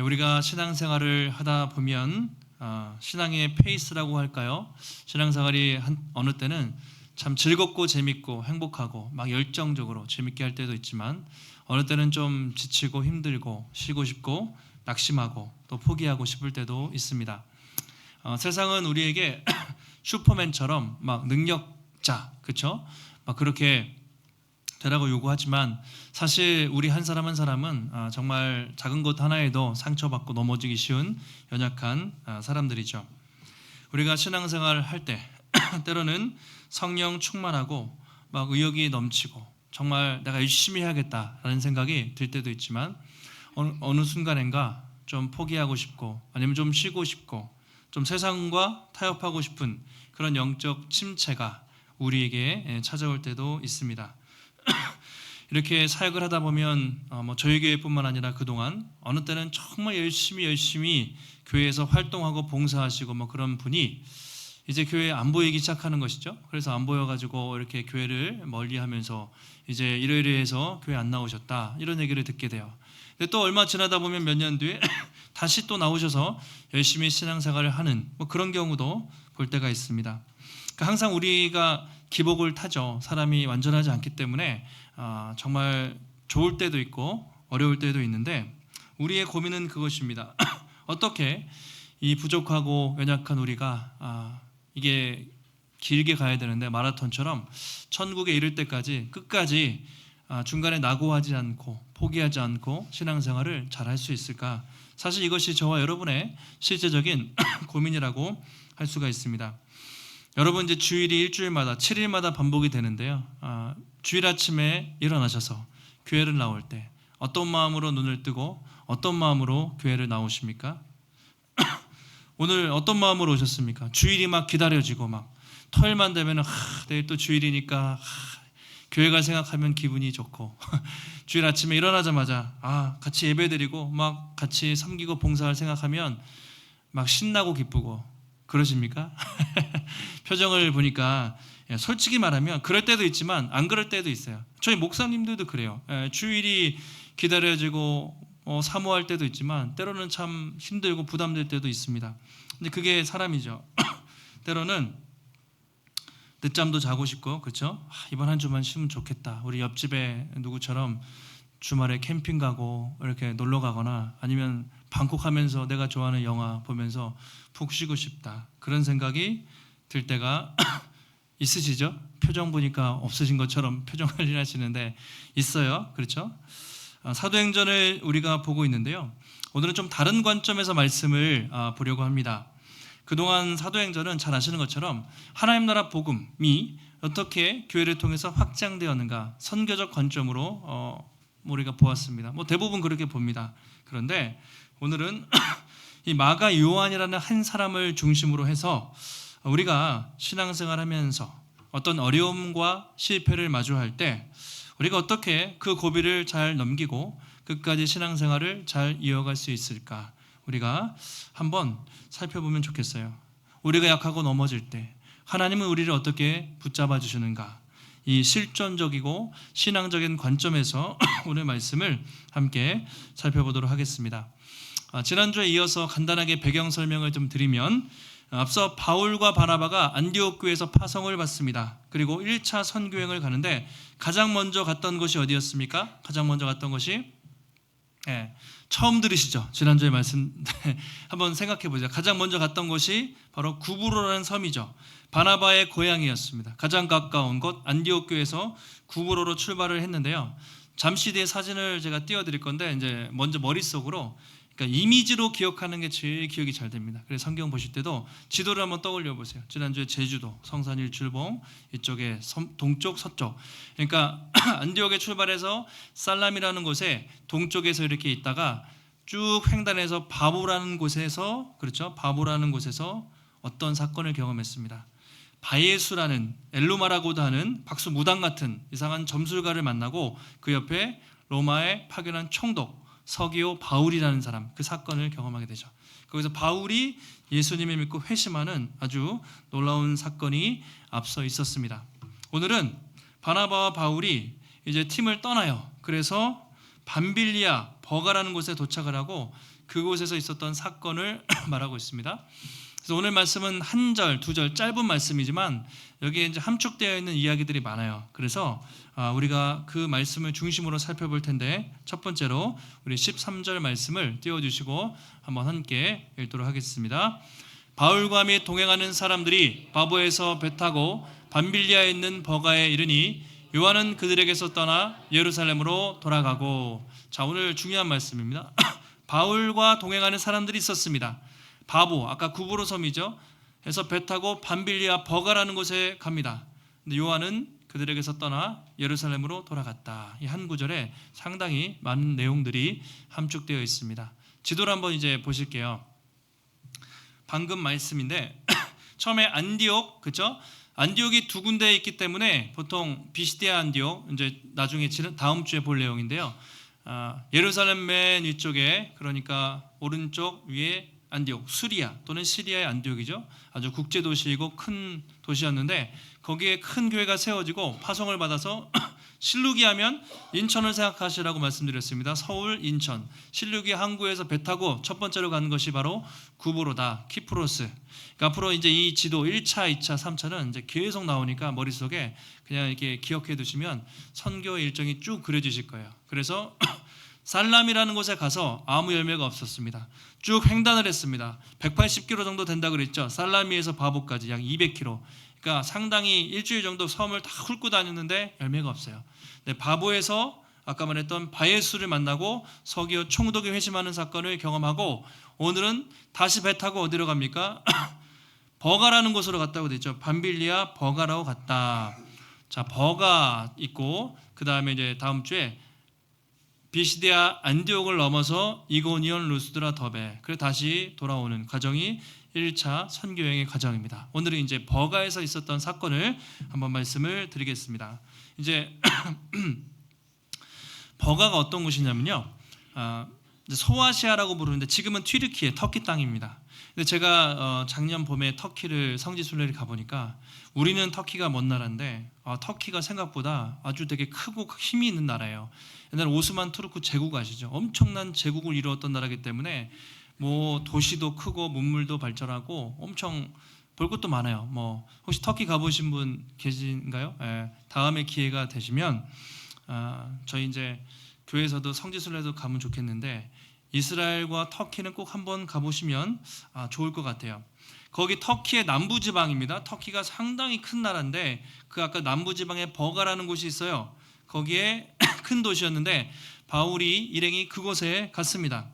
우리가 신앙생활을 하다 보면 신앙의 페이스라고 할까요? 신앙생활이 어느 때는 참 즐겁고 재밌고 행복하고 막 열정적으로 재밌게 할 때도 있지만 어느 때는 좀 지치고 힘들고 쉬고 싶고 낙심하고 또 포기하고 싶을 때도 있습니다. 세상은 우리에게 슈퍼맨처럼 막 능력자, 그렇죠? 막 그렇게 되라고 요구하지만 사실 우리 한 사람 한 사람은 정말 작은 것 하나에도 상처받고 넘어지기 쉬운 연약한 사람들이죠. 우리가 신앙생활 할 때 때로는 성령 충만하고 막 의욕이 넘치고 정말 내가 열심히 해야겠다라는 생각이 들 때도 있지만 어느 순간인가 좀 포기하고 싶고 아니면 좀 쉬고 싶고 좀 세상과 타협하고 싶은 그런 영적 침체가 우리에게 찾아올 때도 있습니다. 이렇게 사역을 하다 보면 저희 교회뿐만 아니라 그동안 어느 때는 정말 열심히 교회에서 활동하고 봉사하시고 그런 분이 이제 교회에 안 보이기 시작하는 것이죠. 그래서 안 보여가지고 이렇게 교회를 멀리하면서 이제 이러이러해서 교회 안 나오셨다 이런 얘기를 듣게 돼요. 근데 또 얼마 지나다 보면 몇 년 뒤에 다시 또 나오셔서 열심히 신앙생활을 하는 그런 경우도 볼 때가 있습니다. 그러니까 항상 우리가 기복을 타죠. 사람이 완전하지 않기 때문에 정말 좋을 때도 있고 어려울 때도 있는데 우리의 고민은 그것입니다. 어떻게 이 부족하고 연약한 우리가 이게 길게 가야 되는데 마라톤처럼 천국에 이를 때까지 끝까지 중간에 낙오하지 않고 포기하지 않고 신앙생활을 잘 할 수 있을까? 사실 이것이 저와 여러분의 실제적인 고민이라고 할 수가 있습니다. 여러분 이제 주일이 일주일마다 7일마다 반복이 되는데요. 주일 아침에 일어나셔서 교회를 나올 때 어떤 마음으로 눈을 뜨고 어떤 마음으로 교회를 나오십니까? 오늘 어떤 마음으로 오셨습니까? 주일이 막 기다려지고 막 토요일만 되면 내일 또 주일이니까 교회 갈 생각하면 기분이 좋고 주일 아침에 일어나자마자 같이 예배드리고 막 같이 섬기고 봉사할 생각하면 막 신나고 기쁘고 그러십니까? 표정을 보니까 솔직히 말하면 그럴 때도 있지만 안 그럴 때도 있어요. 저희 목사님들도 그래요. 주일이 기다려지고 사모할 때도 있지만 때로는 참 힘들고 부담될 때도 있습니다. 근데 그게 사람이죠. 때로는 늦잠도 자고 싶고 그렇죠? 이번 한 주만 쉬면 좋겠다. 우리 옆집에 누구처럼 주말에 캠핑 가고 이렇게 놀러 가거나 아니면 방콕하면서 내가 좋아하는 영화 보면서 푹 쉬고 싶다. 그런 생각이 들 때가 있으시죠? 표정 보니까 없으신 것처럼 표정 관리하시는데 있어요. 그렇죠? 사도행전을 우리가 보고 있는데요. 오늘은 좀 다른 관점에서 말씀을 보려고 합니다. 그동안 사도행전은 잘 아시는 것처럼 하나님 나라 복음이 어떻게 교회를 통해서 확장되었는가 선교적 관점으로 우리가 보았습니다. 대부분 그렇게 봅니다. 그런데 오늘은 이 마가 요한이라는 한 사람을 중심으로 해서 우리가 신앙생활하면서 어떤 어려움과 실패를 마주할 때 우리가 어떻게 그 고비를 잘 넘기고 끝까지 신앙생활을 잘 이어갈 수 있을까 우리가 한번 살펴보면 좋겠어요. 우리가 약하고 넘어질 때 하나님은 우리를 어떻게 붙잡아 주시는가 이 실존적이고 신앙적인 관점에서 오늘 말씀을 함께 살펴보도록 하겠습니다. 지난주에 이어서 간단하게 배경 설명을 좀 드리면 앞서 바울과 바나바가 안디옥 교회에서 파송을 받습니다. 그리고 1차 선교행을 가는데 가장 먼저 갔던 곳이 어디였습니까? 가장 먼저 갔던 곳이 처음 들으시죠? 지난주에 말씀 한번 생각해 보세요. 가장 먼저 갔던 곳이 바로 구브로라는 섬이죠. 바나바의 고향이었습니다. 가장 가까운 곳 안디옥 교회에서 구브로로 출발을 했는데요. 잠시 뒤에 사진을 제가 띄워드릴 건데 이제 먼저 머릿속으로 그러니까 이미지로 기억하는 게 제일 기억이 잘 됩니다. 그래서 성경 보실 때도 지도를 한번 떠올려 보세요. 지난주에 제주도, 성산 일출봉 이쪽에 동쪽, 서쪽. 그러니까 안디옥에 출발해서 살람이라는 곳에 동쪽에서 이렇게 있다가 쭉 횡단해서 바보라는 곳에서 그렇죠? 바보라는 곳에서 어떤 사건을 경험했습니다. 바예수라는 엘루마라고도 하는 박수 무당 같은 이상한 점술가를 만나고 그 옆에 로마에 파견한 총독 서기오 바울이라는 사람 그 사건을 경험하게 되죠. 거기서 바울이 예수님을 믿고 회심하는 아주 놀라운 사건이 앞서 있었습니다. 오늘은 바나바와 바울이 이제 팀을 떠나요. 그래서 밤빌리아 버가라는 곳에 도착을 하고 그곳에서 있었던 사건을 말하고 있습니다. 그래서 오늘 말씀은 한 절, 두 절 짧은 말씀이지만 여기에 이제 함축되어 있는 이야기들이 많아요. 그래서 우리가 그 말씀을 중심으로 살펴볼 텐데 첫 번째로 우리 13절 말씀을 띄워주시고 한번 함께 읽도록 하겠습니다. 바울과 및 동행하는 사람들이 바보에서 배 타고 밤빌리아에 있는 버가에 이르니 요한은 그들에게서 떠나 예루살렘으로 돌아가고. 자, 오늘 중요한 말씀입니다. 바울과 동행하는 사람들이 있었습니다. 바보, 아까 구브로 섬이죠. 해서 배 타고 밤빌리아 버가라는 곳에 갑니다. 근데 요한은 그들에게서 떠나 예루살렘으로 돌아갔다. 이 한 구절에 상당히 많은 내용들이 함축되어 있습니다. 지도를 한번 이제 보실게요. 방금 말씀인데 처음에 안디옥, 그렇죠? 안디옥이 두 군데에 있기 때문에 보통 비시디아 안디옥, 이제 나중에 다음 주에 볼 내용인데요. 예루살렘 맨 위쪽에, 그러니까 오른쪽 위에 안디옥, 수리아 또는 시리아의 안디옥이죠. 아주 국제 도시이고 큰 도시였는데 거기에 큰 교회가 세워지고 파송을 받아서 실루기 하면 인천을 생각하시라고 말씀드렸습니다. 서울, 인천. 실루기 항구에서 배 타고 첫 번째로 가는 것이 바로 구브로다, 키프로스. 그러니까 앞으로 이제 이 지도 1차, 2차, 3차는 이제 계속 나오니까 머릿속에 그냥 이렇게 기억해 두시면 선교 일정이 쭉 그려지실 거예요. 그래서 살람이라는 곳에 가서 아무 열매가 없었습니다. 쭉 횡단을 했습니다. 180km 정도 된다 그랬죠. 살라미에서 바보까지 약 200km. 그러니까 상당히 일주일 정도 섬을 다 훑고 다녔는데 열매가 없어요. 네, 바보에서 아까 말했던 바예수를 만나고 서기오 총독이 회심하는 사건을 경험하고 오늘은 다시 배 타고 어디로 갑니까? 버가라는 곳으로 갔다고 되죠. 밤빌리아 버가라고 갔다. 자, 버가 있고 그 다음에 이제 다음 주에 비시디아 안디옥을 넘어서 이고니온, 루스드라, 더베. 그래 다시 돌아오는 과정이 1차 선교여행의 과정입니다. 오늘은 이제 버가에서 있었던 사건을 한번 말씀을 드리겠습니다. 이제 버가가 어떤 곳이냐면요, 소아시아라고 부르는데 지금은 튀르키예, 터키 땅입니다. 근데 제가 작년 봄에 터키를 성지순례를 가보니까 우리는 터키가 먼 나라인데 터키가 생각보다 아주 되게 크고 힘이 있는 나라예요. 옛날 오스만 투르크 제국 아시죠? 엄청난 제국을 이루었던 나라이기 때문에 뭐 도시도 크고 문물도 발전하고 엄청 볼 것도 많아요. 뭐 혹시 터키 가보신 분 계신가요? 예, 다음에 기회가 되시면 저희 이제 교회에서도 성지순례도 가면 좋겠는데 이스라엘과 터키는 꼭 한번 가보시면 좋을 것 같아요. 거기 터키의 남부지방입니다. 터키가 상당히 큰 나라인데 그 아까 남부지방에 버가라는 곳이 있어요. 거기에 큰 도시였는데 바울이 일행이 그곳에 갔습니다.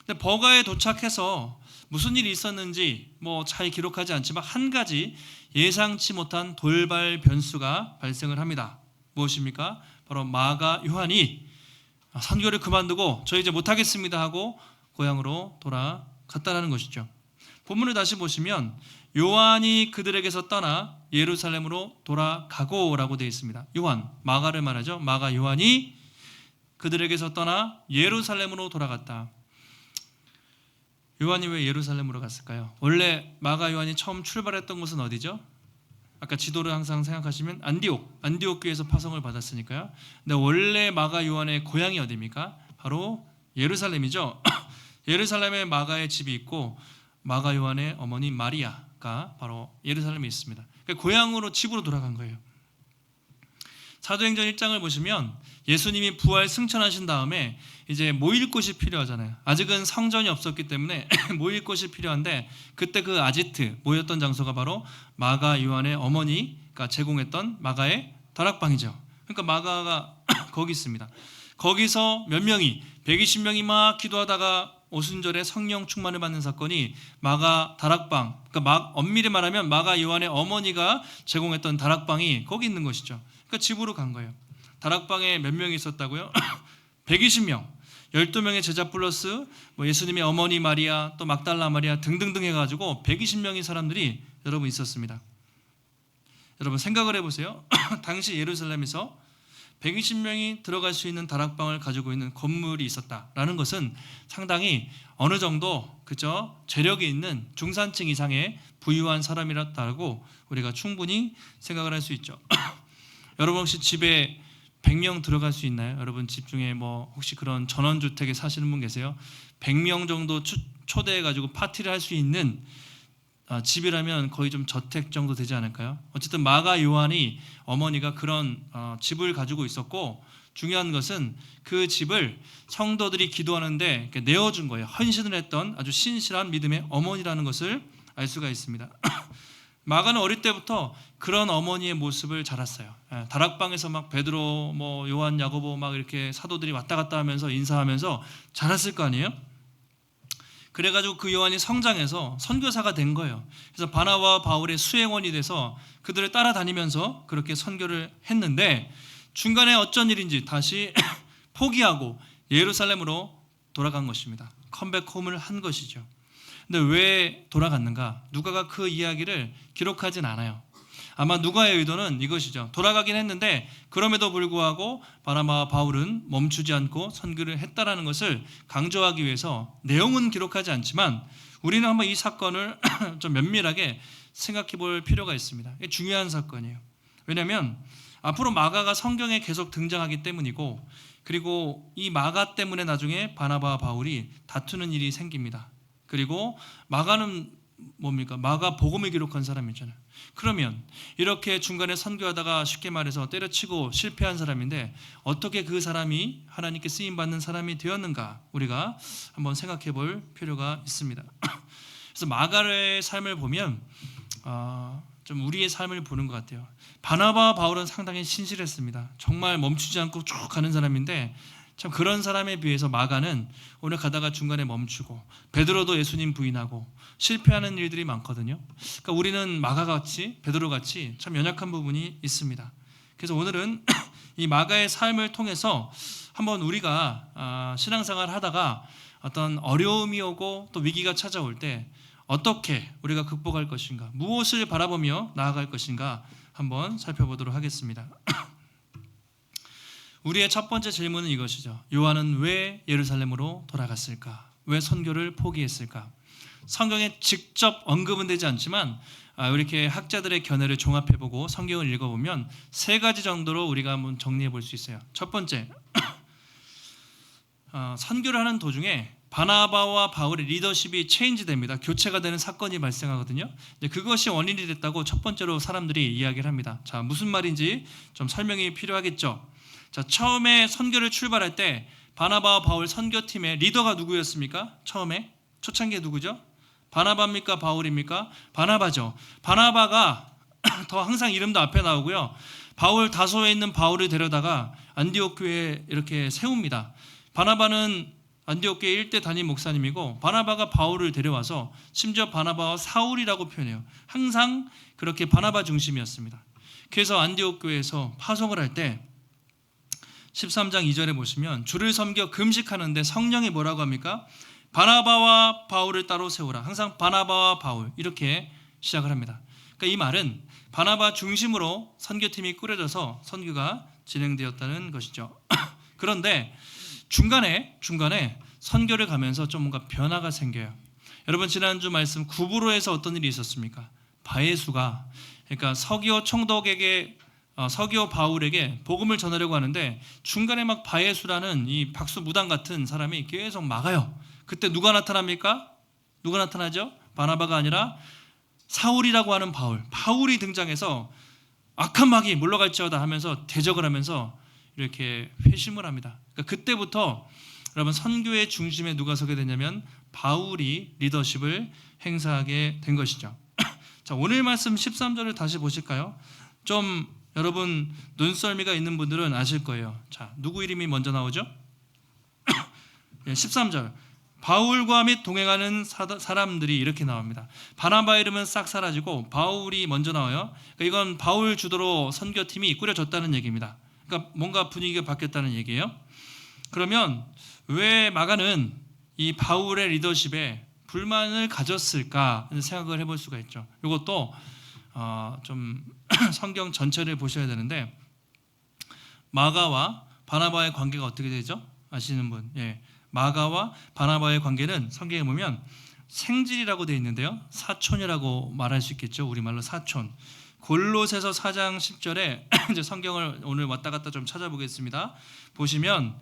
근데 버가에 도착해서 무슨 일이 있었는지 뭐 잘 기록하지 않지만 한 가지 예상치 못한 돌발 변수가 발생을 합니다. 무엇입니까? 바로 마가 요한이 선교를 그만두고 저 이제 못하겠습니다 하고 고향으로 돌아갔다라는 것이죠. 본문을 다시 보시면 요한이 그들에게서 떠나 예루살렘으로 돌아가고라고 되어 있습니다. 요한, 마가를 말하죠. 마가 요한이 그들에게서 떠나 예루살렘으로 돌아갔다. 요한이 왜 예루살렘으로 갔을까요? 원래 마가 요한이 처음 출발했던 곳은 어디죠? 아까 지도를 항상 생각하시면 안디옥 교회에서 파송을 받았으니까요. 근데 원래 마가 요한의 고향이 어디입니까? 바로 예루살렘이죠. 예루살렘에 마가의 집이 있고 마가 요한의 어머니 마리아가 바로 예루살렘에 있습니다. 그러니까 고향으로 집으로 돌아간 거예요. 사도행전 1장을 보시면 예수님이 부활 승천하신 다음에 이제 모일 곳이 필요하잖아요. 아직은 성전이 없었기 때문에 모일 곳이 필요한데 그때 그 아지트 모였던 장소가 바로 마가 요한의 어머니가 제공했던 마가의 다락방이죠. 그러니까 마가가 거기 있습니다. 거기서 몇 명이 120명이 막 기도하다가 오순절에 성령 충만을 받는 사건이 마가 다락방, 그러니까 엄밀히 말하면 마가 요한의 어머니가 제공했던 다락방이 거기 있는 것이죠. 그러니까 집으로 간 거예요. 다락방에 몇 명이 있었다고요? 120명. 12명의 제자 플러스 뭐 예수님의 어머니 마리아, 또 막달라 마리아 등등등 해가지고 120명의 사람들이 여러분 있었습니다. 여러분 생각을 해보세요. 당시 예루살렘에서 120명이 들어갈 수 있는 다락방을 가지고 있는 건물이 있었다라는 것은 상당히 어느 정도 그죠? 재력이 있는 중산층 이상의 부유한 사람이라고 우리가 충분히 생각을 할 수 있죠. 여러분 혹시 집에 100명 들어갈 수 있나요? 여러분 집 중에 뭐 혹시 그런 전원주택에 사시는 분 계세요? 100명 정도 초대해가지고 파티를 할 수 있는 집이라면 거의 좀 저택 정도 되지 않을까요? 어쨌든 마가 요한이 어머니가 그런 집을 가지고 있었고, 중요한 것은 그 집을 성도들이 기도하는데 내어준 거예요. 헌신을 했던 아주 신실한 믿음의 어머니라는 것을 알 수가 있습니다. 마가는 어릴 때부터 그런 어머니의 모습을 자랐어요. 다락방에서 막 베드로, 뭐 요한, 야고보 막 이렇게 사도들이 왔다 갔다 하면서 인사하면서 자랐을 거 아니에요? 그래가지고 그 요한이 성장해서 선교사가 된 거예요. 그래서 바나바와 바울의 수행원이 돼서 그들을 따라다니면서 그렇게 선교를 했는데, 중간에 어쩐 일인지 다시 포기하고 예루살렘으로 돌아간 것입니다. 컴백홈을 한 것이죠. 근데 왜 돌아갔는가? 누가가 그 이야기를 기록하진 않아요. 아마 누가의 의도는 이것이죠. 돌아가긴 했는데 그럼에도 불구하고 바나바와 바울은 멈추지 않고 선교를 했다라는 것을 강조하기 위해서 내용은 기록하지 않지만, 우리는 한번 이 사건을 좀 면밀하게 생각해 볼 필요가 있습니다. 이게 중요한 사건이에요. 왜냐하면 앞으로 마가가 성경에 계속 등장하기 때문이고, 그리고 이 마가 때문에 나중에 바나바와 바울이 다투는 일이 생깁니다. 그리고 마가는 뭡니까? 마가 복음을 기록한 사람이잖아요. 그러면 이렇게 중간에 선교하다가 쉽게 말해서 때려치고 실패한 사람인데 어떻게 그 사람이 하나님께 쓰임받는 사람이 되었는가, 우리가 한번 생각해 볼 필요가 있습니다. 그래서 마가의 삶을 보면 좀 우리의 삶을 보는 것 같아요. 바나바와 바울은 상당히 신실했습니다. 정말 멈추지 않고 쭉 가는 사람인데, 참 그런 사람에 비해서 마가는 오늘 가다가 중간에 멈추고, 베드로도 예수님 부인하고 실패하는 일들이 많거든요. 그러니까 우리는 마가같이 베드로같이 참 연약한 부분이 있습니다. 그래서 오늘은 이 마가의 삶을 통해서 한번 우리가 신앙생활을 하다가 어떤 어려움이 오고 또 위기가 찾아올 때 어떻게 우리가 극복할 것인가, 무엇을 바라보며 나아갈 것인가 한번 살펴보도록 하겠습니다. 우리의 첫 번째 질문은 이것이죠. 요한은 왜 예루살렘으로 돌아갔을까? 왜 선교를 포기했을까? 성경에 직접 언급은 되지 않지만 이렇게 학자들의 견해를 종합해보고 성경을 읽어보면 세 가지 정도로 우리가 한번 정리해 볼 수 있어요. 첫 번째, 선교를 하는 도중에 바나바와 바울의 리더십이 체인지됩니다. 교체가 되는 사건이 발생하거든요. 그것이 원인이 됐다고 첫 번째로 사람들이 이야기를 합니다. 자, 무슨 말인지 좀 설명이 필요하겠죠. 자, 처음에 선교를 출발할 때 바나바와 바울 선교팀의 리더가 누구였습니까? 처음에 초창기에 누구죠? 바나바입니까? 바울입니까? 바나바죠. 바나바가 더 항상 이름도 앞에 나오고요. 바울 다소에 있는 바울을 데려다가 안디옥 교회에 이렇게 세웁니다. 바나바는 안디옥 교회 1대 담임 목사님이고, 바나바가 바울을 데려와서 심지어 바나바와 사울이라고 표현해요. 항상 그렇게 바나바 중심이었습니다. 그래서 안디옥 교회에서 파송을 할 때 13장 2절에 보시면 주를 섬겨 금식하는데 성령이 뭐라고 합니까? 바나바와 바울을 따로 세우라. 항상 바나바와 바울 이렇게 시작을 합니다. 그러니까 이 말은 바나바 중심으로 선교팀이 꾸려져서 선교가 진행되었다는 것이죠. 그런데 중간에 선교를 가면서 좀 뭔가 변화가 생겨요. 여러분 지난주 말씀 구브로에서 어떤 일이 있었습니까? 바예수가, 그러니까 서기오 총독에게 서기오 바울에게 복음을 전하려고 하는데 중간에 막 바예수라는 이 박수 무당 같은 사람이 계속 막아요. 그때 누가 나타납니까? 누가 나타나죠? 바나바가 아니라 사울이라고 하는 바울이 등장해서 악한 마귀 물러갈지어다 하면서 대적을 하면서 이렇게 회심을 합니다. 그러니까 그때부터 여러분 선교의 중심에 누가 서게 되냐면 바울이 리더십을 행사하게 된 것이죠. 자, 오늘 말씀 13절을 다시 보실까요? 좀 여러분 눈썰미가 있는 분들은 아실 거예요. 자, 누구 이름이 먼저 나오죠? 13절. 바울과 및 동행하는 사람들이 이렇게 나옵니다. 바나바 이름은 싹 사라지고 바울이 먼저 나와요. 그러니까 이건 바울 주도로 선교팀이 꾸려졌다는 얘기입니다. 그러니까 뭔가 분위기가 바뀌었다는 얘기예요. 그러면 왜 마가는 이 바울의 리더십에 불만을 가졌을까 생각을 해볼 수가 있죠. 이것도 좀 성경 전체를 보셔야 되는데, 마가와 바나바의 관계가 어떻게 되죠? 아시는 분? 예. 마가와 바나바의 관계는 성경에 보면 생질이라고 되어 있는데요. 사촌이라고 말할 수 있겠죠. 우리말로 사촌. 골로새서 4장 10절에 이제 성경을 오늘 왔다 갔다 좀 찾아보겠습니다. 보시면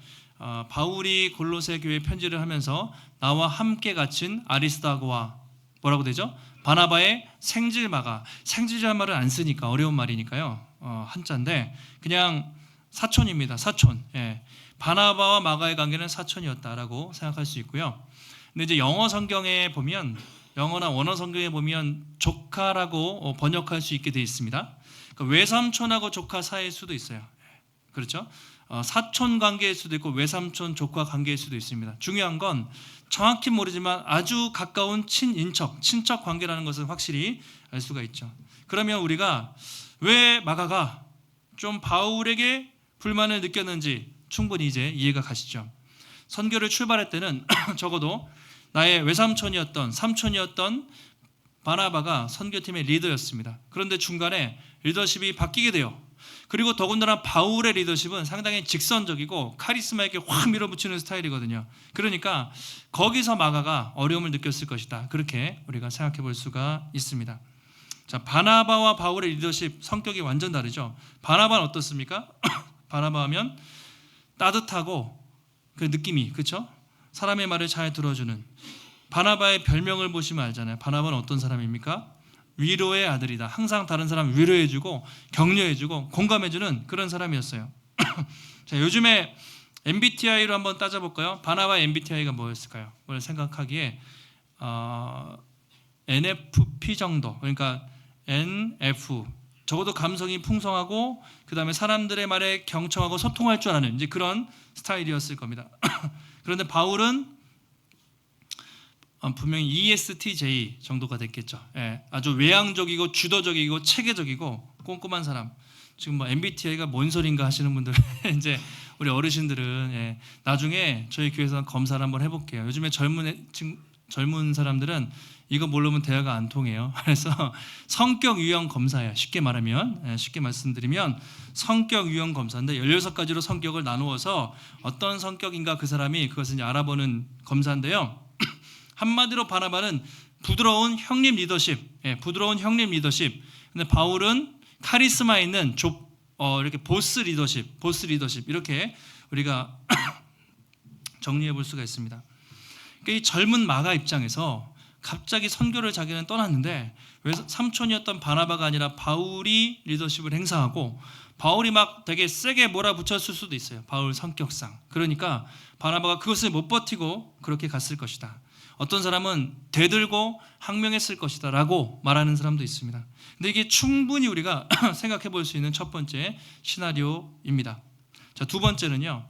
바울이 골로새 교회 편지를 하면서 나와 함께 갇힌 아리스다고와 뭐라고 되죠? 바나바의 생질마가, 생질이라는 말을 안 쓰니까 어려운 말이니까요. 한자인데 그냥 사촌입니다. 사촌. 예. 바나바와 마가의 관계는 사촌이었다라고 생각할 수 있고요. 근데 이제 영어 성경에 보면, 영어나 원어 성경에 보면 조카라고 번역할 수 있게 되어 있습니다. 그러니까 외삼촌하고 조카 사이일 수도 있어요. 그렇죠? 사촌 관계일 수도 있고 외삼촌 조카 관계일 수도 있습니다. 중요한 건 정확히 모르지만 아주 가까운 친인척, 친척 관계라는 것은 확실히 알 수가 있죠. 그러면 우리가 왜 마가가 좀 바울에게 불만을 느꼈는지 충분히 이제 이해가 가시죠. 선교를 출발할 때는 적어도 나의 외삼촌이었던, 삼촌이었던 바나바가 선교팀의 리더였습니다. 그런데 중간에 리더십이 바뀌게 돼요. 그리고 더군다나 바울의 리더십은 상당히 직선적이고 카리스마 있게 확 밀어붙이는 스타일이거든요. 그러니까 거기서 마가가 어려움을 느꼈을 것이다. 그렇게 우리가 생각해 볼 수가 있습니다. 자, 바나바와 바울의 리더십 성격이 완전 다르죠. 바나바는 어떻습니까? 바나바 하면 따뜻하고 그 느낌이, 그렇죠? 사람의 말을 잘 들어주는. 바나바의 별명을 보시면 알잖아요. 바나바는 어떤 사람입니까? 위로의 아들이다. 항상 다른 사람 위로해주고 격려해주고 공감해주는 그런 사람이었어요. 자, 요즘에 MBTI로 한번 따져볼까요? 바나바의 MBTI가 뭐였을까요? 오늘 생각하기에 NFP 정도. 그러니까 NF, 적어도 감성이 풍성하고 그 다음에 사람들의 말에 경청하고 소통할 줄 아는 이제 그런 스타일이었을 겁니다. 그런데 바울은 분명히 ESTJ 정도가 됐겠죠. 예, 아주 외향적이고 주도적이고 체계적이고 꼼꼼한 사람. 지금 뭐 MBTI가 뭔 소린가 하시는 분들 이제 우리 어르신들은 예, 나중에 저희 교회에서 검사를 한번 해볼게요. 요즘에 젊은 사람들은 이거 모르면 대화가 안 통해요. 그래서 성격 유형 검사예요. 쉽게 말하면, 예, 쉽게 말씀드리면 성격 유형 검사인데 16가지로 성격을 나누어서 어떤 성격인가 그 사람이 그것을 이제 알아보는 검사인데요. 한마디로 바나바는 부드러운 형님 리더십, 예, 부드러운 형님 리더십. 근데 바울은 카리스마 있는 이렇게 보스 리더십 이렇게 우리가 정리해 볼 수가 있습니다. 그러니까 이 젊은 마가 입장에서 갑자기 선교를 자기는 떠났는데 왜 삼촌이었던 바나바가 아니라 바울이 리더십을 행사하고 바울이 막 되게 세게 몰아붙였을 수도 있어요. 바울 성격상. 그러니까 바나바가 그것을 못 버티고 그렇게 갔을 것이다. 어떤 사람은 대들고 항명했을 것이다 라고 말하는 사람도 있습니다. 근데 이게 충분히 우리가 생각해 볼 수 있는 첫 번째 시나리오입니다. 자, 두 번째는요,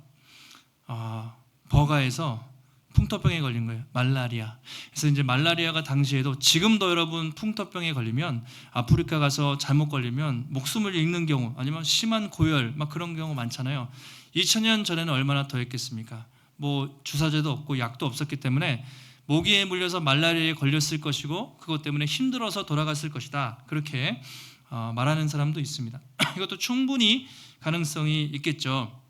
버가에서 풍토병에 걸린 거예요. 말라리아. 그래서 이제 말라리아가 당시에도 지금도 여러분 풍토병에 걸리면 아프리카 가서 잘못 걸리면 목숨을 잃는 경우 아니면 심한 고열 막 그런 경우 많잖아요. 2000년 전에는 얼마나 더했겠습니까? 뭐 주사제도 없고 약도 없었기 때문에 모기에 물려서 말라리아에 걸렸을 것이고 그것 때문에 힘들어서 돌아갔을 것이다. 그렇게 말하는 사람도 있습니다. 이것도 충분히 가능성이 있겠죠.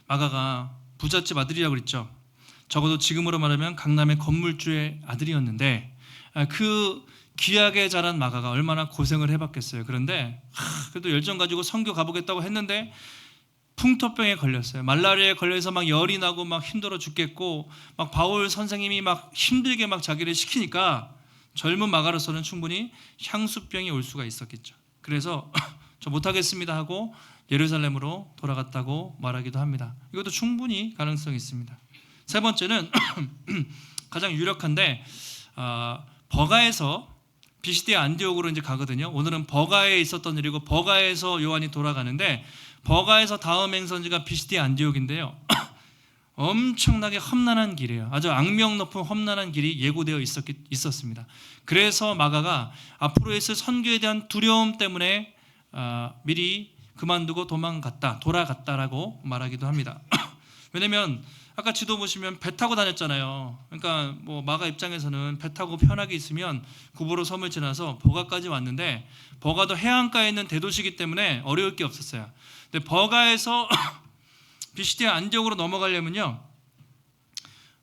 마가가 부잣집 아들이라고 그랬죠. 적어도 지금으로 말하면 강남의 건물주의 아들이었는데 그 귀하게 자란 마가가 얼마나 고생을 해봤겠어요. 그런데 그래도 열정 가지고 선교 가보겠다고 했는데 풍토병에 걸렸어요. 말라리아에 걸려서 막 열이 나고 막 힘들어 죽겠고 막 바울 선생님이 막 힘들게 막 자기를 시키니까 젊은 마가로서는 충분히 향수병이 올 수가 있었겠죠. 그래서 저 못하겠습니다 하고 예루살렘으로 돌아갔다고 말하기도 합니다. 이것도 충분히 가능성이 있습니다. 세 번째는 가장 유력한데 버가에서 비시디아 안디옥으로 이제 가거든요. 오늘은 버가에 있었던 일이고 버가에서 요한이 돌아가는데 버가에서 다음 행선지가 비시디아 안디옥인데요. 엄청나게 험난한 길이에요. 아주 악명 높은 험난한 길이 예고되어 있었습니다. 그래서 마가가 앞으로 있을 선교에 대한 두려움 때문에 미리 그만두고 돌아갔다라고 말하기도 합니다. 왜냐면 아까 지도 보시면 배 타고 다녔잖아요. 그러니까 뭐 마가 입장에서는 배 타고 편하게 있으면 구보로 섬을 지나서 버가까지 왔는데 버가도 해안가에 있는 대도시이기 때문에 어려울 게 없었어요. 근데 버가에서 비시디아 안디옥으로 넘어가려면요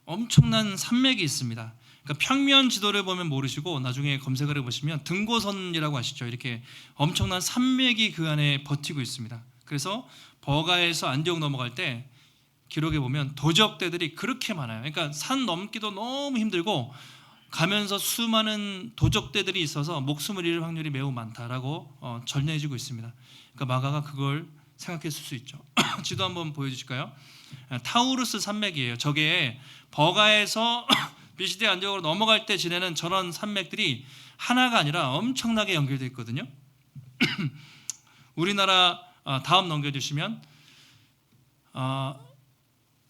엄청난 산맥이 있습니다. 그러니까 평면 지도를 보면 모르시고 나중에 검색을 해보시면 등고선이라고 아시죠? 이렇게 엄청난 산맥이 그 안에 버티고 있습니다. 그래서 버가에서 안디옥 넘어갈 때 기록에 보면 도적대들이 그렇게 많아요. 그러니까 산 넘기도 너무 힘들고 가면서 수많은 도적대들이 있어서 목숨을 잃을 확률이 매우 많다라고 전해지고 있습니다. 그러니까 마가가 그걸 생각했을 수 있죠. 지도 한번 보여주실까요? 타우루스 산맥이에요. 저게 버가에서 비시디 안디옥으로 넘어갈 때 지내는 저런 산맥들이 하나가 아니라 엄청나게 연결되어 있거든요. 우리나라 다음 넘겨주시면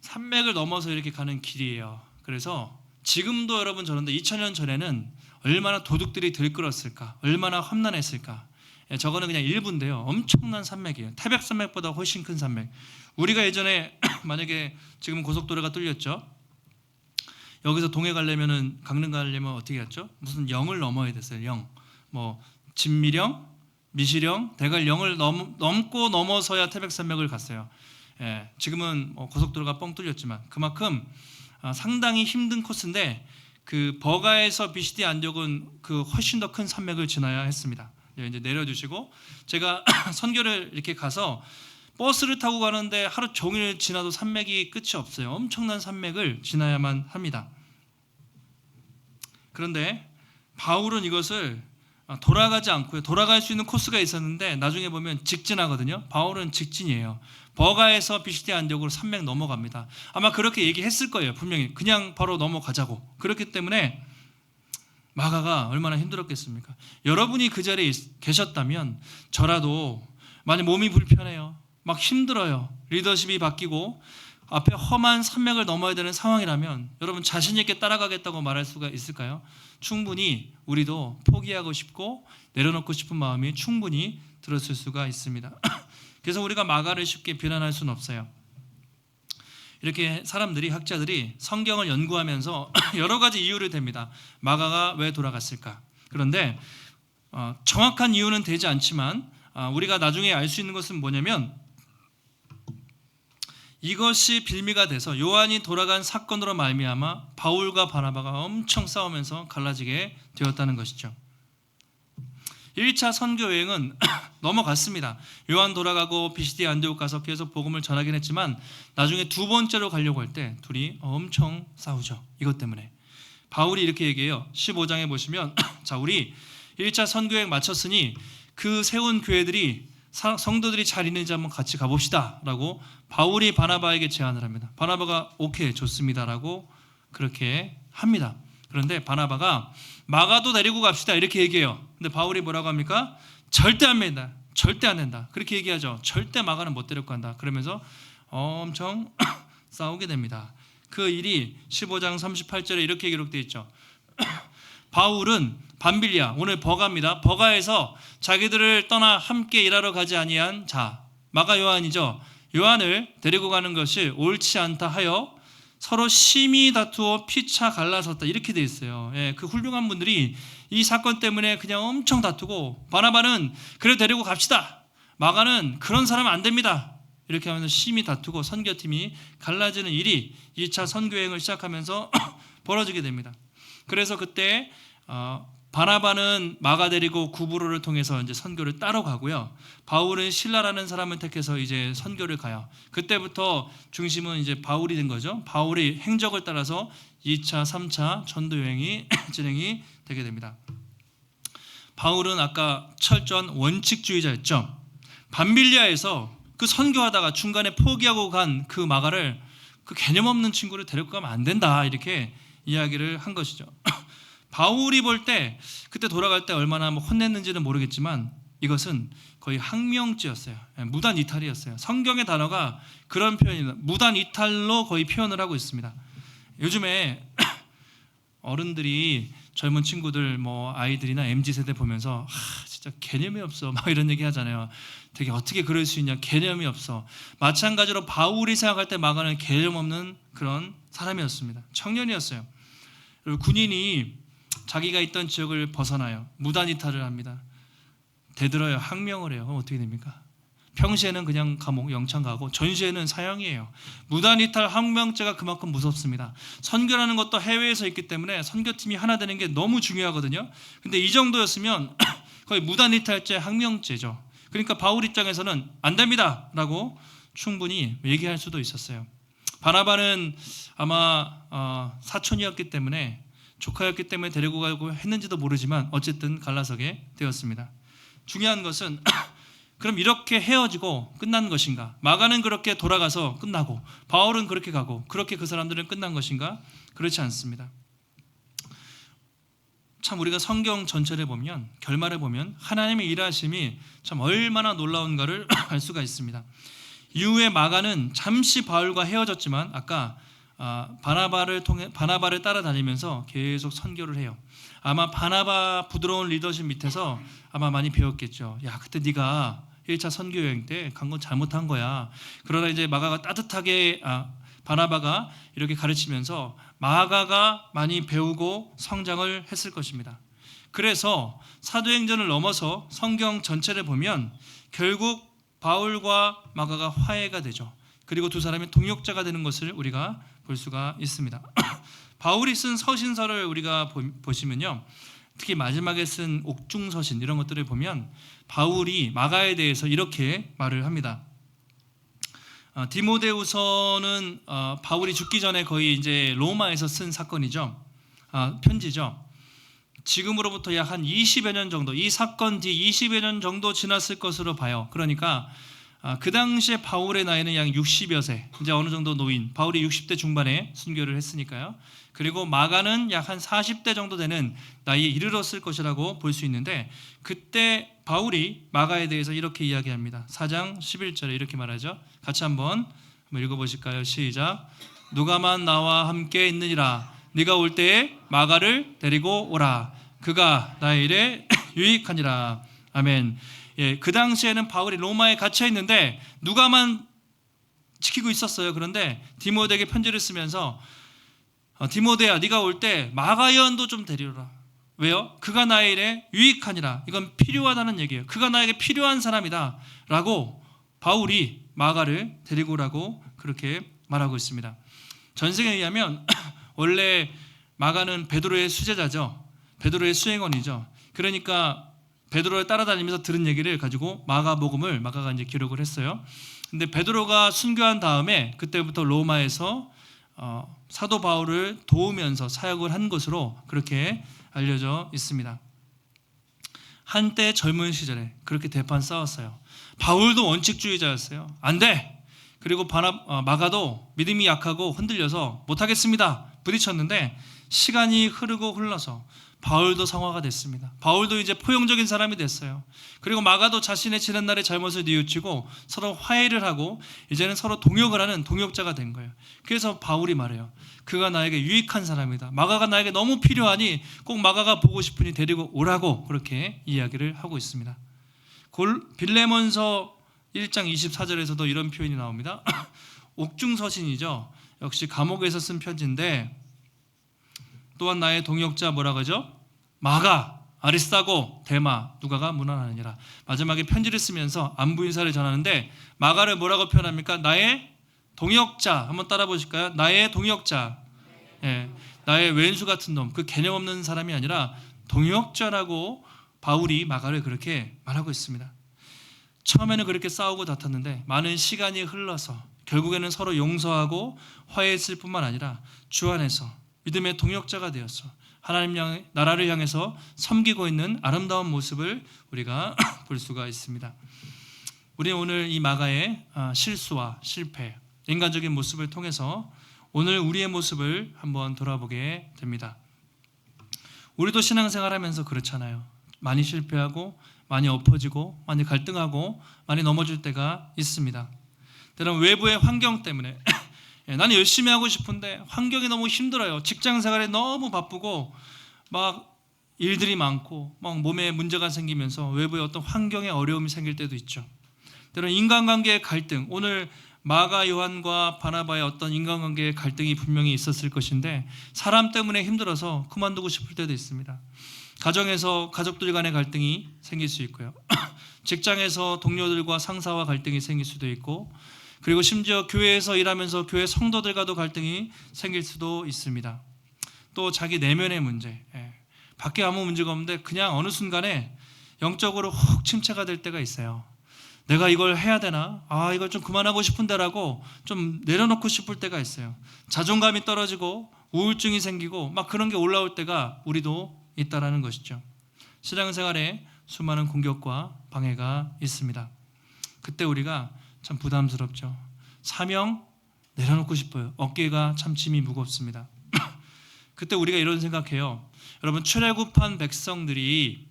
산맥을 넘어서 이렇게 가는 길이에요. 그래서 지금도 여러분 저런데 2000년 전에는 얼마나 도둑들이 들끓었을까, 얼마나 험난했을까. 저거는 그냥 일부인데요. 엄청난 산맥이에요. 태백산맥보다 훨씬 큰 산맥. 우리가 예전에 만약에 지금 고속도로가 뚫렸죠. 여기서 동해 가려면은 강릉 가려면 어떻게 했죠? 무슨 영을 넘어야 됐어요. 영. 뭐 진미령, 미시령, 대관령을 넘고 넘어서야 태백산맥을 갔어요. 지금은 고속도로가 뻥 뚫렸지만 그만큼 상당히 힘든 코스인데 그 버가에서 비시디 안디옥은 그 훨씬 더 큰 산맥을 지나야 했습니다. 이제 내려주시고 제가 선교를 이렇게 가서 버스를 타고 가는데 하루 종일 지나도 산맥이 끝이 없어요. 엄청난 산맥을 지나야만 합니다. 그런데 바울은 이것을 돌아가지 않고요. 돌아갈 수 있는 코스가 있었는데 나중에 보면 직진하거든요. 바울은 직진이에요. 버가에서 비시디 안디옥으로 산맥 넘어갑니다. 아마 그렇게 얘기했을 거예요. 분명히 그냥 바로 넘어가자고. 그렇기 때문에 마가가 얼마나 힘들었겠습니까? 여러분이 그 자리에 계셨다면 저라도 만약 몸이 불편해요. 막 힘들어요. 리더십이 바뀌고 앞에 험한 산맥을 넘어야 되는 상황이라면 여러분 자신 있게 따라가겠다고 말할 수가 있을까요? 충분히 우리도 포기하고 싶고 내려놓고 싶은 마음이 충분히 들었을 수가 있습니다. 그래서 우리가 마가를 쉽게 비난할 수는 없어요. 이렇게 사람들이 학자들이 성경을 연구하면서 여러 가지 이유를 댑니다. 마가가 왜 돌아갔을까? 그런데 정확한 이유는 되지 않지만 우리가 나중에 알 수 있는 것은 뭐냐면 이것이 빌미가 돼서 요한이 돌아간 사건으로 말미암아 바울과 바나바가 엄청 싸우면서 갈라지게 되었다는 것이죠. 1차 선교 여행은 넘어갔습니다. 요한 돌아가고 비시디 안디옥 가서 계속 복음을 전하긴 했지만 나중에 두 번째로 가려고 할 때 둘이 엄청 싸우죠. 이것 때문에. 바울이 이렇게 얘기해요. 15장에 보시면 자 우리 1차 선교 여행 마쳤으니 그 세운 교회들이 성도들이 잘 있는지 한번 같이 가봅시다 라고 바울이 바나바에게 제안을 합니다. 바나바가 오케이 좋습니다 라고 그렇게 합니다. 그런데 바나바가 마가도 데리고 갑시다 이렇게 얘기해요. 근데 바울이 뭐라고 합니까? 절대 안 된다. 절대 안 된다. 그렇게 얘기하죠. 절대 마가는 못 데리고 간다. 그러면서 엄청 싸우게 됩니다. 그 일이 15장 38절에 이렇게 기록되어 있죠. 바울은 밤빌리아, 오늘 버가입니다. 버가에서 자기들을 떠나 함께 일하러 가지 아니한 자, 마가 요한이죠. 요한을 데리고 가는 것이 옳지 않다 하여 서로 심히 다투어 피차 갈라섰다 이렇게 돼 있어요. 그 훌륭한 분들이 이 사건 때문에 그냥 엄청 다투고 바나바는 그래 데리고 갑시다. 마가는 그런 사람 안 됩니다. 이렇게 하면서 심히 다투고 선교팀이 갈라지는 일이 2차 선교여행을 시작하면서 벌어지게 됩니다. 그래서 그때 바나바는 마가 데리고 구브로를 통해서 이제 선교를 따로 가고요. 바울은 실라라는 사람을 택해서 이제 선교를 가요. 그때부터 중심은 이제 바울이 된 거죠. 바울의 행적을 따라서 2차, 3차 전도 여행이 진행이 되게 됩니다. 바울은 아까 철저한 원칙주의자였죠. 밤빌리아에서 그 선교하다가 중간에 포기하고 간 그 마가를 그 개념 없는 친구를 데리고 가면 안 된다 이렇게 이야기를 한 것이죠. 바울이 볼 때 그때 돌아갈 때 얼마나 혼냈는지는 모르겠지만 이것은 거의 항명죄였어요. 무단 이탈이었어요. 성경의 단어가 그런 표현입니다. 무단 이탈로 거의 표현을 하고 있습니다. 요즘에 어른들이 젊은 친구들 아이들이나 MZ세대 보면서 진짜 개념이 없어 막 이런 얘기 하잖아요. 되게 어떻게 그럴 수 있냐, 개념이 없어. 마찬가지로 바울이 생각할 때 마가는 개념 없는 그런 사람이었습니다. 청년이었어요. 군인이 자기가 있던 지역을 벗어나요. 무단 이탈을 합니다. 되들어요. 항명을 해요. 그럼 어떻게 됩니까? 평시에는 그냥 감옥 영창 가고 전시에는 사형이에요. 무단이탈 항명죄가 그만큼 무섭습니다. 선교라는 것도 해외에서 있기 때문에 선교팀이 하나 되는 게 너무 중요하거든요. 근데 이 정도였으면 거의 무단이탈죄 항명죄죠. 그러니까 바울 입장에서는 안 됩니다 라고 충분히 얘기할 수도 있었어요. 바나바는 아마 사촌이었기 때문에, 조카였기 때문에 데리고 가고 했는지도 모르지만 어쨌든 갈라서게 되었습니다. 중요한 것은 그럼 이렇게 헤어지고 끝난 것인가? 마가는 그렇게 돌아가서 끝나고 바울은 그렇게 가고 그렇게 그 사람들은 끝난 것인가? 그렇지 않습니다. 참 우리가 성경 전체를 보면, 결말을 보면 하나님의 일하심이 참 얼마나 놀라운가를 알 수가 있습니다. 이후에 마가는 잠시 바울과 헤어졌지만 아까 바나바를 따라다니면서 계속 선교를 해요. 아마 바나바 부드러운 리더십 밑에서 아마 많이 배웠겠죠. 야, 그때 네가 1차 선교 여행 때 간 건 잘못한 거야. 그러나 이제 마가가 따뜻하게 바나바가 이렇게 가르치면서 마가가 많이 배우고 성장을 했을 것입니다. 그래서 사도행전을 넘어서 성경 전체를 보면 결국 바울과 마가가 화해가 되죠. 그리고 두 사람이 동역자가 되는 것을 우리가 볼 수가 있습니다. 바울이 쓴 서신서를 우리가 보시면요, 특히 마지막에 쓴 옥중서신 이런 것들을 보면 바울이 마가에 대해서 이렇게 말을 합니다. 디모데후서는 바울이 죽기 전에 거의 이제 로마에서 쓴 사건이죠. 편지죠. 지금으로부터 약 한 20여 년 정도, 이 사건 뒤 20여 년 정도 지났을 것으로 봐요. 그러니까 그 당시에 바울의 나이는 약 60여 세, 이제 어느 정도 노인, 바울이 60대 중반에 순교를 했으니까요. 그리고 마가는 약 한 40대 정도 되는 나이에 이르렀을 것이라고 볼 수 있는데, 그때 바울이 마가에 대해서 이렇게 이야기합니다. 4장 11절에 이렇게 말하죠. 같이 한번 읽어보실까요? 시작. 누가만 나와 함께 있느니라. 네가 올 때에 마가를 데리고 오라. 그가 나의 일에 유익하니라. 아멘. 예, 그 당시에는 바울이 로마에 갇혀 있는데 누가만 지키고 있었어요. 그런데 디모데에게 편지를 쓰면서 디모데야, 네가 올 때 마가연도 좀 데려오라. 왜요? 그가 나의 일에 유익하니라. 이건 필요하다는 얘기예요. 그가 나에게 필요한 사람이다 라고 바울이 마가를 데리고 오라고 그렇게 말하고 있습니다. 전승에 의하면 원래 마가는 베드로의 수제자죠. 베드로의 수행원이죠. 그러니까 베드로를 따라다니면서 들은 얘기를 가지고 마가복음을 마가가 이제 기록을 했어요. 근데 베드로가 순교한 다음에 그때부터 로마에서 사도 바울을 도우면서 사역을 한 것으로 그렇게 알려져 있습니다. 한때 젊은 시절에 그렇게 대판 싸웠어요. 바울도 원칙주의자였어요. 안 돼. 그리고 마가도 믿음이 약하고 흔들려서 못하겠습니다. 부딪혔는데 시간이 흐르고 흘러서 바울도 성화가 됐습니다. 바울도 이제 포용적인 사람이 됐어요. 그리고 마가도 자신의 지난날의 잘못을 뉘우치고 서로 화해를 하고 이제는 서로 동역을 하는 동역자가 된 거예요. 그래서 바울이 말해요. 그가 나에게 유익한 사람이다. 마가가 나에게 너무 필요하니 꼭 마가가 보고 싶으니 데리고 오라고 그렇게 이야기를 하고 있습니다. 빌레몬서 1장 24절에서도 이런 표현이 나옵니다. 옥중서신이죠. 역시 감옥에서 쓴 편지인데 또한 나의 동역자 뭐라고 하죠? 마가, 아리스타고, 데마, 누가가 문안하느니라. 마지막에 편지를 쓰면서 안부 인사를 전하는데 마가를 뭐라고 표현합니까? 나의 동역자. 한번 따라 보실까요? 나의 동역자. 예, 나의 왼수 같은 놈. 그 개념 없는 사람이 아니라 동역자라고 바울이 마가를 그렇게 말하고 있습니다. 처음에는 그렇게 싸우고 다퉜는데 많은 시간이 흘러서 결국에는 서로 용서하고 화해했을 뿐만 아니라 주 안에서 믿음의 동역자가 되어서 하나님 나라를 향해서 섬기고 있는 아름다운 모습을 우리가 볼 수가 있습니다. 우리는 오늘 이 마가의 실수와 실패, 인간적인 모습을 통해서 오늘 우리의 모습을 한번 돌아보게 됩니다. 우리도 신앙생활하면서 그렇잖아요. 많이 실패하고 많이 엎어지고 많이 갈등하고 많이 넘어질 때가 있습니다. 때로는 외부의 환경 때문에 나는 열심히 하고 싶은데 환경이 너무 힘들어요. 직장생활에 너무 바쁘고 막 일들이 많고 막 몸에 문제가 생기면서 외부의 어떤 환경에 어려움이 생길 때도 있죠. 때로는 인간관계의 갈등, 오늘 마가 요한과 바나바의 어떤 인간관계의 갈등이 분명히 있었을 것인데 사람 때문에 힘들어서 그만두고 싶을 때도 있습니다. 가정에서 가족들 간의 갈등이 생길 수 있고요. 직장에서 동료들과 상사와 갈등이 생길 수도 있고, 그리고 심지어 교회에서 일하면서 교회 성도들과도 갈등이 생길 수도 있습니다. 또 자기 내면의 문제, 밖에 아무 문제가 없는데 그냥 어느 순간에 영적으로 훅 침체가 될 때가 있어요. 내가 이걸 해야 되나? 이걸 좀 그만하고 싶은데라고 좀 내려놓고 싶을 때가 있어요. 자존감이 떨어지고 우울증이 생기고 막 그런 게 올라올 때가 우리도 있다라는 것이죠. 신앙생활에 수많은 공격과 방해가 있습니다. 그때 우리가 참 부담스럽죠. 사명 내려놓고 싶어요. 어깨가 참 짐이 무겁습니다. 그때 우리가 이런 생각해요. 여러분, 출애굽한 백성들이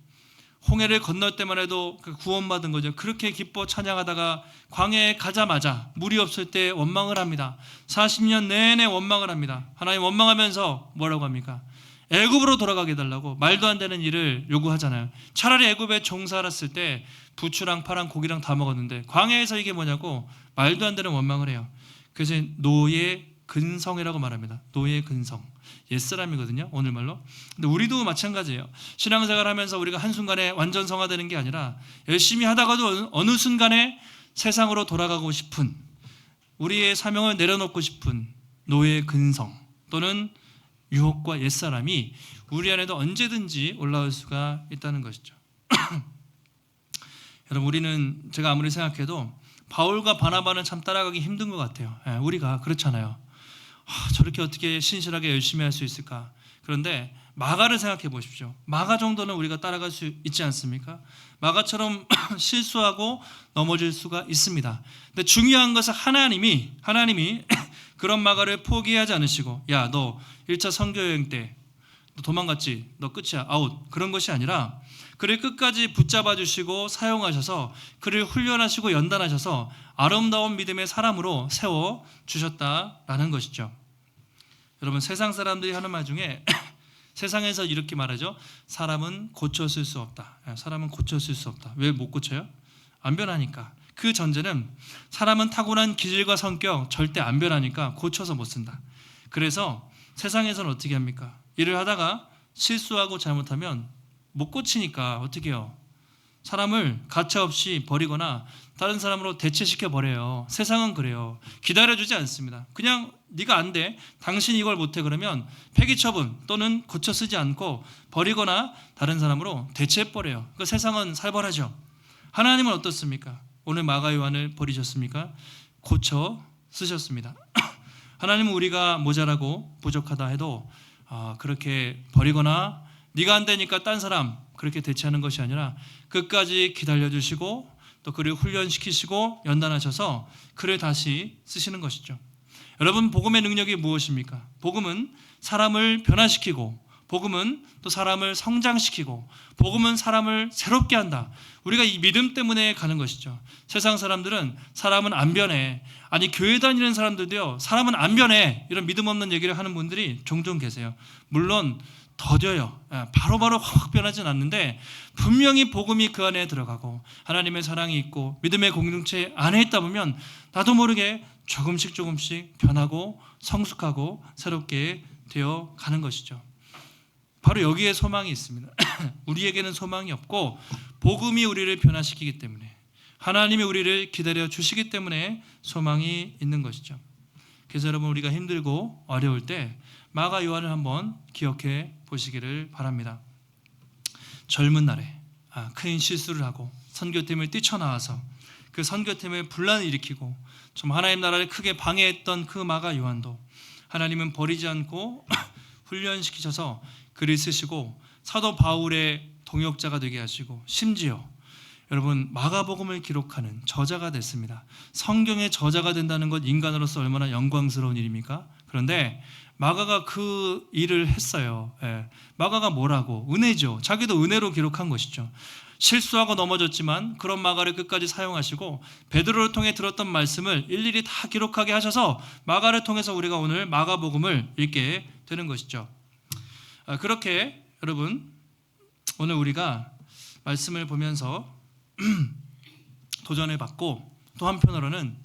홍해를 건널 때만 해도 구원받은 거죠. 그렇게 기뻐 찬양하다가 광야에 가자마자 물이 없을 때 원망을 합니다. 40년 내내 원망을 합니다. 하나님 원망하면서 뭐라고 합니까? 애굽으로 돌아가게 해달라고 말도 안 되는 일을 요구하잖아요. 차라리 애굽에 종살았을 때 부추랑 파랑 고기랑 다 먹었는데 광야에서 이게 뭐냐고 말도 안 되는 원망을 해요. 그래서 노예 근성이라고 말합니다. 노예 근성, 옛사람이거든요, 오늘말로. 근데 우리도 마찬가지예요. 신앙생활 하면서 우리가 한순간에 완전 성화되는 게 아니라 열심히 하다가도 어느 순간에 세상으로 돌아가고 싶은, 우리의 사명을 내려놓고 싶은 노예 근성 또는 유혹과 옛사람이 우리 안에도 언제든지 올라올 수가 있다는 것이죠. 여러분, 우리는 제가 아무리 생각해도 바울과 바나바는 참 따라가기 힘든 것 같아요. 우리가 그렇잖아요. 저렇게 어떻게 신실하게 열심히 할 수 있을까? 그런데 마가를 생각해 보십시오. 마가 정도는 우리가 따라갈 수 있지 않습니까? 마가처럼 실수하고 넘어질 수가 있습니다. 근데 중요한 것은 하나님이 그런 마가를 포기하지 않으시고, 야, 너 1차 선교여행 때 너 도망갔지? 너 끝이야, 아웃. 그런 것이 아니라 그를 끝까지 붙잡아 주시고 사용하셔서 그를 훈련하시고 연단하셔서 아름다운 믿음의 사람으로 세워 주셨다라는 것이죠. 여러분, 세상 사람들이 하는 말 중에 세상에서 이렇게 말하죠. 사람은 고쳤을 수 없다. 사람은 고쳤을 수 없다. 왜 못 고쳐요? 안 변하니까. 그 전제는 사람은 타고난 기질과 성격 절대 안 변하니까 고쳐서 못 쓴다. 그래서 세상에서는 어떻게 합니까? 일을 하다가 실수하고 잘못하면 못 고치니까 어떻게 해요? 사람을 가차없이 버리거나 다른 사람으로 대체시켜 버려요. 세상은 그래요. 기다려주지 않습니다. 그냥 네가 안 돼, 당신 이걸 못해, 그러면 폐기처분 또는 고쳐 쓰지 않고 버리거나 다른 사람으로 대체해 버려요. 그러니까 세상은 살벌하죠. 하나님은 어떻습니까? 오늘 마가 요한을 버리셨습니까? 고쳐 쓰셨습니다. 하나님은 우리가 모자라고 부족하다 해도 그렇게 버리거나 네가 안 되니까 딴 사람 그렇게 대체하는 것이 아니라 끝까지 기다려주시고 또 그를 훈련시키시고 연단하셔서 그를 다시 쓰시는 것이죠. 여러분, 복음의 능력이 무엇입니까? 복음은 사람을 변화시키고, 복음은 또 사람을 성장시키고, 복음은 사람을 새롭게 한다. 우리가 이 믿음 때문에 가는 것이죠. 세상 사람들은 사람은 안 변해, 아니 교회 다니는 사람들도요, 사람은 안 변해, 이런 믿음 없는 얘기를 하는 분들이 종종 계세요. 물론 더뎌요. 바로바로 확 변하진 않는데 분명히 복음이 그 안에 들어가고 하나님의 사랑이 있고 믿음의 공동체 안에 있다 보면 나도 모르게 조금씩 변하고 성숙하고 새롭게 되어 가는 것이죠. 바로 여기에 소망이 있습니다. 우리에게는 소망이 없고 복음이 우리를 변화시키기 때문에, 하나님이 우리를 기다려 주시기 때문에 소망이 있는 것이죠. 그래서 여러분, 우리가 힘들고 어려울 때 마가 요한을 한번 기억해 보시기를 바랍니다. 젊은 날에 큰 실수를 하고 선교팀을 뛰쳐나와서 그 선교팀을 분란을 일으키고 좀 하나님 나라를 크게 방해했던 그 마가 요한도 하나님은 버리지 않고 훈련시키셔서 글을 쓰시고 사도 바울의 동역자가 되게 하시고, 심지어 여러분, 마가복음을 기록하는 저자가 됐습니다. 성경의 저자가 된다는 것 인간으로서 얼마나 영광스러운 일입니까? 그런데 마가가 그 일을 했어요. 마가가 뭐라고? 은혜죠. 자기도 은혜로 기록한 것이죠. 실수하고 넘어졌지만 그런 마가를 끝까지 사용하시고 베드로를 통해 들었던 말씀을 일일이 다 기록하게 하셔서 마가를 통해서 우리가 오늘 마가복음을 읽게 되는 것이죠. 그렇게 여러분, 오늘 우리가 말씀을 보면서 도전을 받고, 또 한편으로는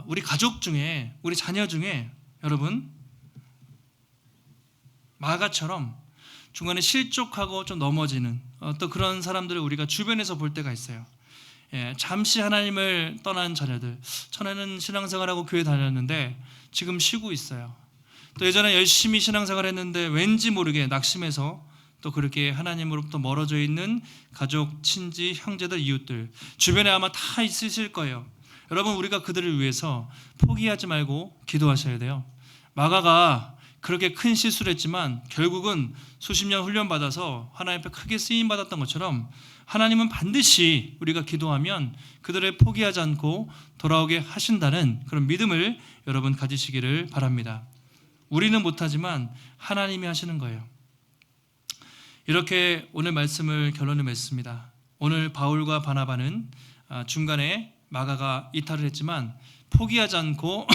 우리 가족 중에, 우리 자녀 중에 여러분, 마가처럼 중간에 실족하고 좀 넘어지는 또 그런 사람들을 우리가 주변에서 볼 때가 있어요. 잠시 하나님을 떠난 자녀들, 전에는 신앙생활하고 교회 다녔는데 지금 쉬고 있어요. 또 예전에 열심히 신앙생활 했는데 왠지 모르게 낙심해서 또 그렇게 하나님으로부터 멀어져 있는 가족, 친지, 형제들, 이웃들 주변에 아마 다 있으실 거예요. 여러분, 우리가 그들을 위해서 포기하지 말고 기도하셔야 돼요. 마가가 그렇게 큰 실수를 했지만 결국은 수십 년 훈련받아서 하나님 앞에 크게 쓰임받았던 것처럼 하나님은 반드시 우리가 기도하면 그들을 포기하지 않고 돌아오게 하신다는 그런 믿음을 여러분 가지시기를 바랍니다. 우리는 못하지만 하나님이 하시는 거예요. 이렇게 오늘 말씀을 결론을 맺습니다. 오늘 바울과 바나바는 중간에 마가가 이탈을 했지만 포기하지 않고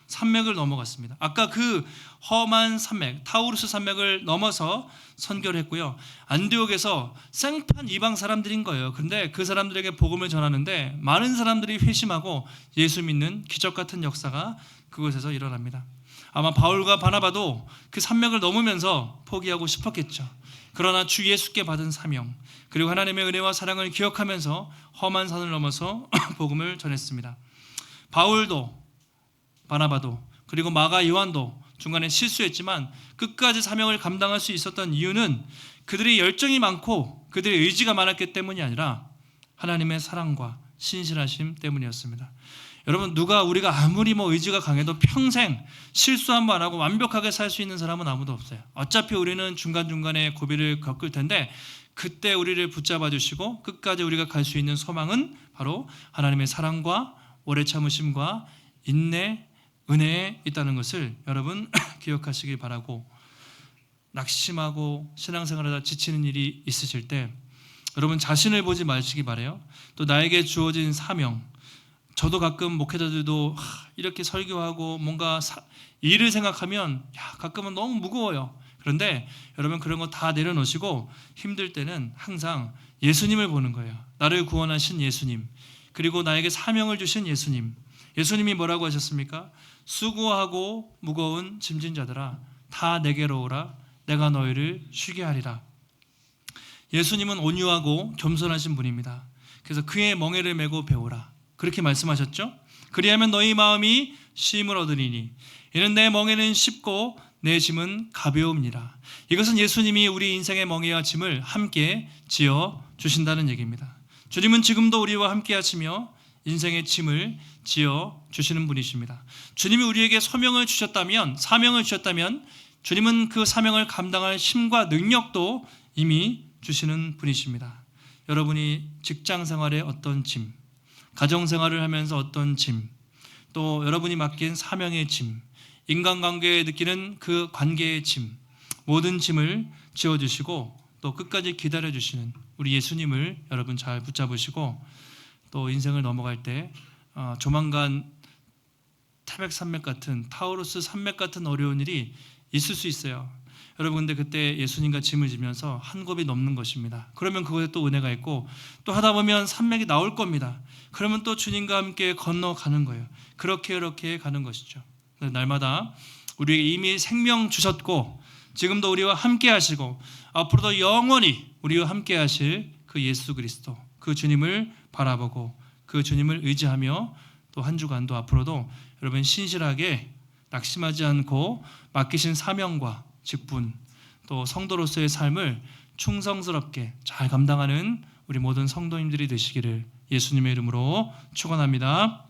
산맥을 넘어갔습니다. 아까 그 험한 산맥, 타우루스 산맥을 넘어서 선교를 했고요. 안디옥에서 생판 이방 사람들인 거예요. 그런데 그 사람들에게 복음을 전하는데 많은 사람들이 회심하고 예수 믿는 기적 같은 역사가 그곳에서 일어납니다. 아마 바울과 바나바도 그 산맥을 넘으면서 포기하고 싶었겠죠. 그러나 주 예수께 받은 사명, 그리고 하나님의 은혜와 사랑을 기억하면서 험한 산을 넘어서 복음을 전했습니다. 바울도 바나바도 그리고 마가, 요한도 중간에 실수했지만 끝까지 사명을 감당할 수 있었던 이유는 그들의 열정이 많고 그들의 의지가 많았기 때문이 아니라 하나님의 사랑과 신실하심 때문이었습니다. 여러분, 우리가 아무리 의지가 강해도 평생 실수 한 번 안 하고 완벽하게 살 수 있는 사람은 아무도 없어요. 어차피 우리는 중간중간에 고비를 겪을 텐데 그때 우리를 붙잡아 주시고 끝까지 우리가 갈 수 있는 소망은 바로 하나님의 사랑과 오래 참으심과 인내, 은혜에 있다는 것을 여러분 기억하시길 바라고, 낙심하고 신앙생활하다 지치는 일이 있으실 때 여러분 자신을 보지 마시기 바라요. 또 나에게 주어진 사명, 저도 가끔 목회자들도 이렇게 설교하고 뭔가 일을 생각하면 가끔은 너무 무거워요. 그런데 여러분 그런 거 다 내려놓으시고 힘들 때는 항상 예수님을 보는 거예요. 나를 구원하신 예수님, 그리고 나에게 사명을 주신 예수님. 예수님이 뭐라고 하셨습니까? 수고하고 무거운 짐진 자들아 다 내게로 오라, 내가 너희를 쉬게 하리라. 예수님은 온유하고 겸손하신 분입니다. 그래서 그의 멍에를 메고 배우라, 그렇게 말씀하셨죠. 그리하면 너희 마음이 쉼을 얻으리니 이는 내 멍에는 쉽고 내 짐은 가벼움이라. 이것은 예수님이 우리 인생의 멍에와 짐을 함께 지어 주신다는 얘기입니다. 주님은 지금도 우리와 함께 하시며 인생의 짐을 지어 주시는 분이십니다. 주님이 우리에게 사명을 주셨다면 주님은 그 사명을 감당할 힘과 능력도 이미 주시는 분이십니다. 여러분이 직장 생활에 어떤 짐, 가정 생활을 하면서 어떤 짐, 또 여러분이 맡긴 사명의 짐, 인간관계에 느끼는 그 관계의 짐, 모든 짐을 지어주시고 또 끝까지 기다려주시는 우리 예수님을 여러분 잘 붙잡으시고, 또 인생을 넘어갈 때 조만간 태백산맥 같은, 타우루스 산맥 같은 어려운 일이 있을 수 있어요. 여러분, 근데 그때 예수님과 짐을 지면서 한 곱이 넘는 것입니다. 그러면 그곳에 또 은혜가 있고, 또 하다 보면 산맥이 나올 겁니다. 그러면 또 주님과 함께 건너가는 거예요. 그렇게 가는 것이죠. 날마다 우리에게 이미 생명 주셨고 지금도 우리와 함께 하시고 앞으로도 영원히 우리와 함께 하실 그 예수 그리스도, 그 주님을 바라보고 그 주님을 의지하며 또 한 주간도 앞으로도 여러분 신실하게 낙심하지 않고 맡기신 사명과 직분, 또 성도로서의 삶을 충성스럽게 잘 감당하는 우리 모든 성도님들이 되시기를 예수님의 이름으로 축원합니다.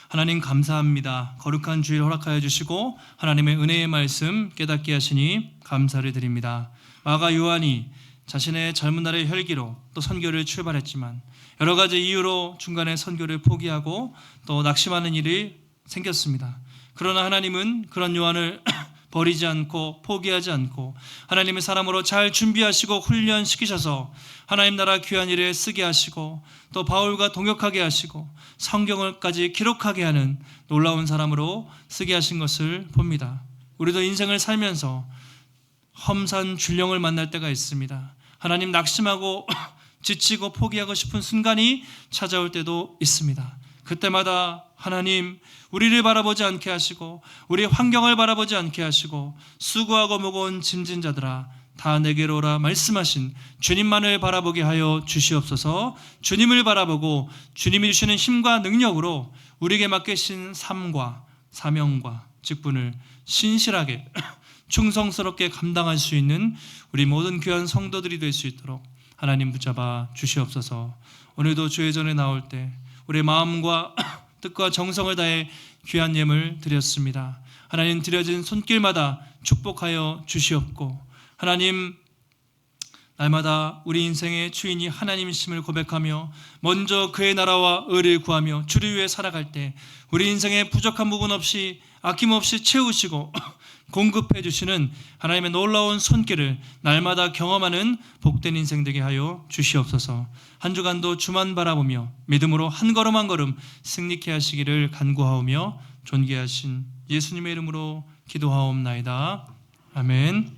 하나님 감사합니다. 거룩한 주일 허락하여 주시고 하나님의 은혜의 말씀 깨닫게 하시니 감사를 드립니다. 마가 요한이 자신의 젊은 날의 혈기로 또 선교를 출발했지만 여러 가지 이유로 중간에 선교를 포기하고 또 낙심하는 일이 생겼습니다. 그러나 하나님은 그런 요한을 버리지 않고 포기하지 않고 하나님의 사람으로 잘 준비하시고 훈련시키셔서 하나님 나라 귀한 일에 쓰게 하시고 또 바울과 동역하게 하시고 성경을까지 기록하게 하는 놀라운 사람으로 쓰게 하신 것을 봅니다. 우리도 인생을 살면서 험산 줄령을 만날 때가 있습니다. 하나님 낙심하고 지치고 포기하고 싶은 순간이 찾아올 때도 있습니다. 그때마다 하나님 우리를 바라보지 않게 하시고 우리 환경을 바라보지 않게 하시고 수고하고 무거운 짐진 자들아 다 내게로 오라 말씀하신 주님만을 바라보게 하여 주시옵소서. 주님을 바라보고 주님이 주시는 힘과 능력으로 우리에게 맡기신 삶과 사명과 직분을 신실하게 충성스럽게 감당할 수 있는 우리 모든 귀한 성도들이 될 수 있도록 하나님 붙잡아 주시옵소서. 오늘도 주의 전에 나올 때 우리의 마음과 뜻과 정성을 다해 귀한 예물 드렸습니다. 하나님, 드려진 손길마다 축복하여 주시옵고, 하나님, 날마다 우리 인생의 주인이 하나님이심을 고백하며 먼저 그의 나라와 의를 구하며 주를 위해 살아갈 때 우리 인생의 부족한 부분 없이 아낌없이 채우시고 공급해 주시는 하나님의 놀라운 손길을 날마다 경험하는 복된 인생 되게 하여 주시옵소서. 한 주간도 주만 바라보며 믿음으로 한 걸음 한 걸음 승리케 하시기를 간구하오며 존귀하신 예수님의 이름으로 기도하옵나이다. 아멘.